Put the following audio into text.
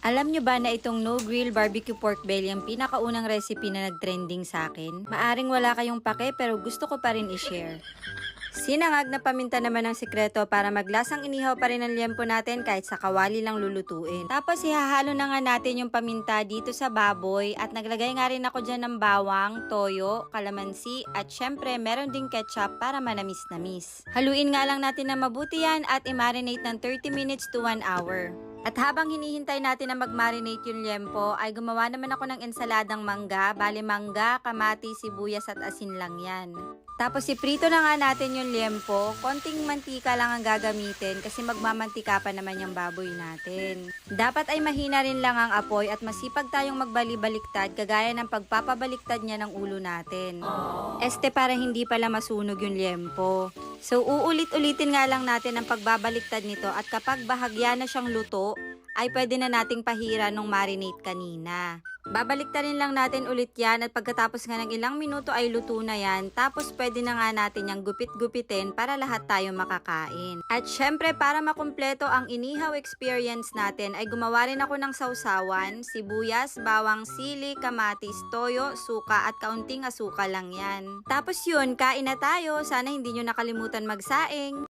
Alam nyo ba na itong no-grill barbecue pork belly ang pinakaunang recipe na nag-trending sa akin? Maaring wala kayong pake pero gusto ko pa rin i-share. Sinangag na paminta naman ang sikreto para maglasang inihaw pa rin ang liempo natin kahit sa kawali lang lulutuin. Tapos ihahalo na nga natin yung paminta dito sa baboy at naglagay nga rin ako dyan ng bawang, toyo, kalamansi at syempre meron ding ketchup para manamis-namis. Haluin nga lang natin na mabuti yan at i-marinate ng 30 minutes to 1 hour. At habang hinihintay natin na mag-marinate yung liempo, ay gumawa naman ako ng ensaladang mangga. Bale mangga, kamatis, sibuyas at asin lang yan. Tapos iprito na nga natin yung liempo. Konting mantika lang ang gagamitin kasi magmamantika pa naman yung baboy natin. Dapat ay mahina rin lang ang apoy at masipag tayong magbali-baliktad kagaya ng pagpapabaliktad niya ng ulo natin. Para hindi pala masunog yung liempo. So uulit-ulitin nga lang natin ang pagbabaliktad nito at kapag bahagya na siyang luto, ay pwede na nating pahira nung marinate kanina. Babaliktarin lang natin ulit yan at pagkatapos nga ng ilang minuto ay luto na yan. Tapos pwede na nga natin yung gupit-gupitin para lahat tayo makakain. At syempre para makumpleto ang inihaw experience natin ay gumawa rin ako ng sausawan, sibuyas, bawang, sili, kamatis, toyo, suka at kaunting asukal lang yan. Tapos yun, kain na tayo. Sana hindi nyo nakalimutan magsaing.